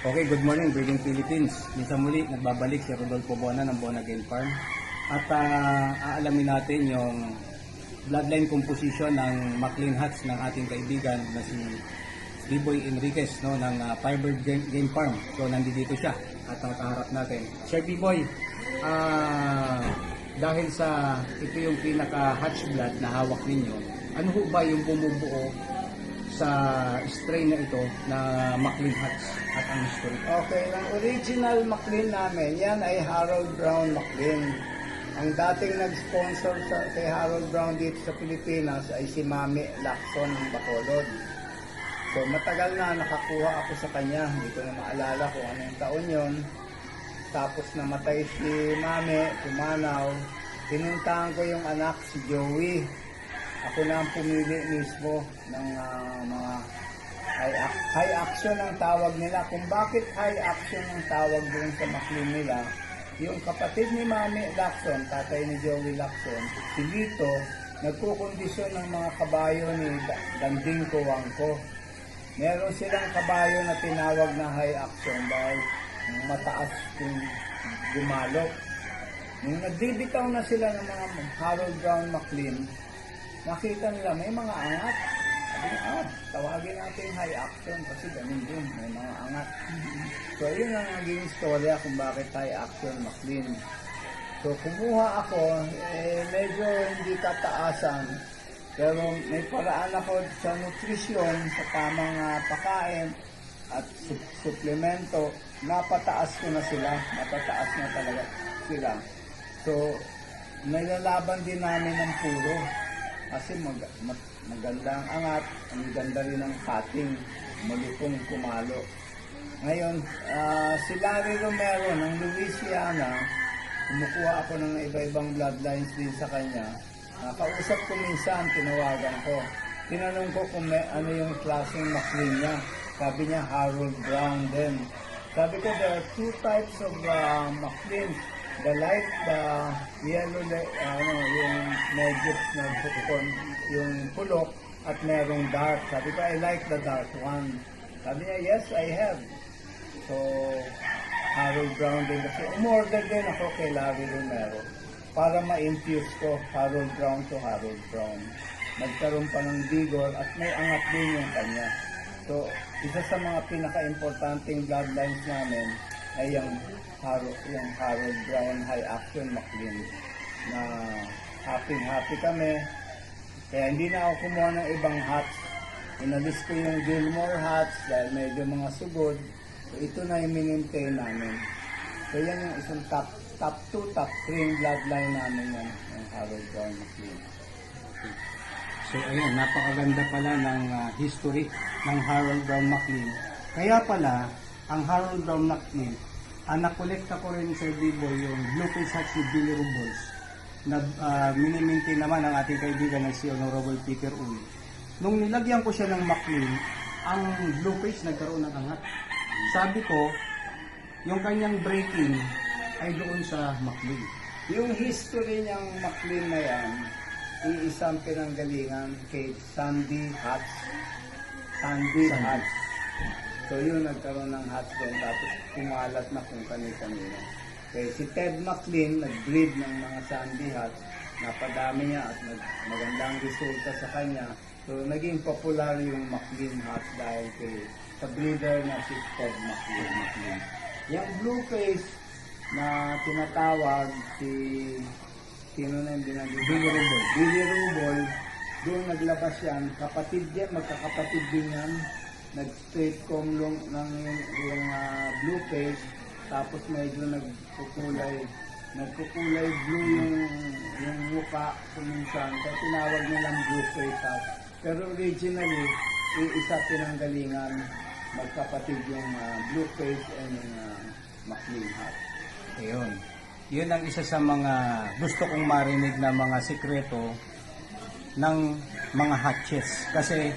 Okay, good morning, Breeding Philippines. Minsan muli, nagbabalik si Rodolfo Bona ng Bona Game Farm. At aalamin natin yung bloodline composition ng Maclean Hats ng ating kaibigan na si B-Boy Enriquez, no, ng Firebird Game Farm. So, nandito siya at nakaharap natin. Sir B-Boy, dahil sa ito yung pinaka-hatch blood na hawak ninyo, ano ho ba yung bumubuo sa strain na ito na Maclean Hats at ang history? Okay, ang original Maclean namin, yan ay Harold Brown Maclean. Ang dating nag-sponsor kay Harold Brown dito sa Pilipinas ay si Mami Lacson ng Bacolod. So matagal na nakakuha ako sa kanya, hindi ko na maalala kung anong taon yon. Tapos namatay si Mami, pumanaw. Pinuntahan ko yung anak, si Joey. Ako na ang pumili mismo ng mga high action ang tawag nila. Kung bakit high action ang tawag doon sa Maclean nila, yung kapatid ni Mami Lacson, tatay ni Joey Lacson, si Lito, nagkukondisyon ng mga kabayo ni Danding Kuwangko. Meron silang kabayo na tinawag na high action dahil mataas kung gumalok. Nung nagbibitaw na sila ng mga Harold Brown Maclean, nakita nila may mga angat. Sabi, tawagin natin high action kasi ganun din, may mga angat. So, yun ang naging istorya kung bakit high action Maclean. So, kumuha ako, medyo hindi kataasan, pero may paraan ako sa nutrisyon, sa tamang pagkain at suplemento, napataas ko na sila, napataas na talaga sila. So, nilalaban din namin ng puro. Kasi maganda ang angat, ang ganda rin ang cutting, malupong kumalo. Ngayon, si Larry Romero ng Louisiana, kumukuha ako ng iba-ibang bloodlines din sa kanya. Kausap ko minsan, tinawagan ko. Tinanong ko kung ano yung klaseng Maclean niya. Sabi niya, Harold Brown din. Sabi ko, there are two types of Maclean. The light, the yellow, yung medyo na bukon, yung pulok, at merong dark. Sabi ko, I like the dark one. Sabi niya, yes, I have. So, Harold Brown din. Kasi umorder din ako kay Larry Romero para ma-infuse ko Harold Brown to Harold Brown. Nagkaroon pa ng vigor at may angat din yung kanya. So, isa sa mga pinaka-importanting bloodlines namin ay yung Harold Brown High Action Maclean na happy kami. Kaya hindi na ako kumuha ng ibang hats. Inalis ko yung Gilmore hats dahil medyo mga sugod. So, ito na yung minintain namin. So, yan yung isang top 2, top 3 bloodline namin yan, yung Harold Brown Maclean. So, ayan, napakaganda pala ng history ng Harold Brown Maclean. Kaya pala, ang Harold Brown Maclean, nakolekta ko rin sa B-Boy yung Blue Face Hats ni Billy Rubles na minimintain naman ang ating kaibigan na si Honorable Peter Uy. Nung nilagyan ko siya ng Maclean, ang Blue Face nagkaroon ng angat. Sabi ko, yung kanyang breaking ay doon sa Maclean. Yung history niyang Maclean na yan, iisang pinanggalingan kay Sandy Hats. Sandy Hats. So yun, nagkaroon ng hats doon, tapos kumalat na kung kanina. Kaya si Ted Maclean, nag-breed ng mga Sandy Hats, napadami niya at magandang resulta sa kanya. So naging popular yung Maclean Hats dahil sa breeder na si Ted Maclean. Yung Blue Face na tinatawag sino na yung binagay? Billy Rubol. Doon naglabas yan, magkakapatid din yan. Nag-straight comb long ng yung blue face, tapos medyo nagkukulay blue yung mukha kuminsan, kaya tinawag nilang blue face hat. Pero originally, isa pinanggalingan, magkapatid yung blue face and yung Maclean hat. Ayun. Yun ang isa sa mga gusto kong marinig na mga sikreto ng mga hatches. Kasi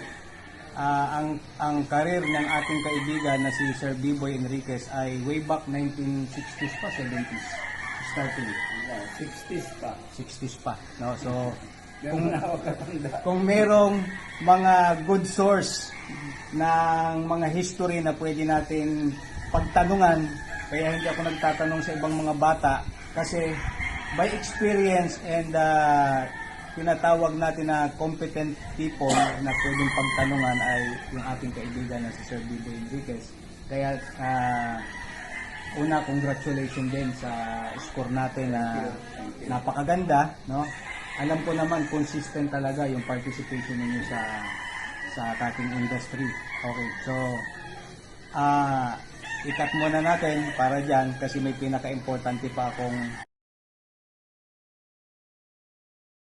ang karir ng ating kaibigan na si Sir B-Boy Enriquez ay way back 1960s pa, 70s starting. 60s pa. No? So, kung merong mga good source ng mga history na pwede natin pagtanungan, kaya hindi ako nagtatanong sa ibang mga bata kasi by experience and tinatawag natin na competent people na pwedeng pagtanungan ay yung ating kaibigan na si Sir Bibo Enriquez. Kaya una, congratulations din sa score natin na napakaganda, no? Alam ko naman consistent talaga yung participation niyo sa ating industry. Okay, so ikat muna natin para dyan kasi may pinaka-importante pa akong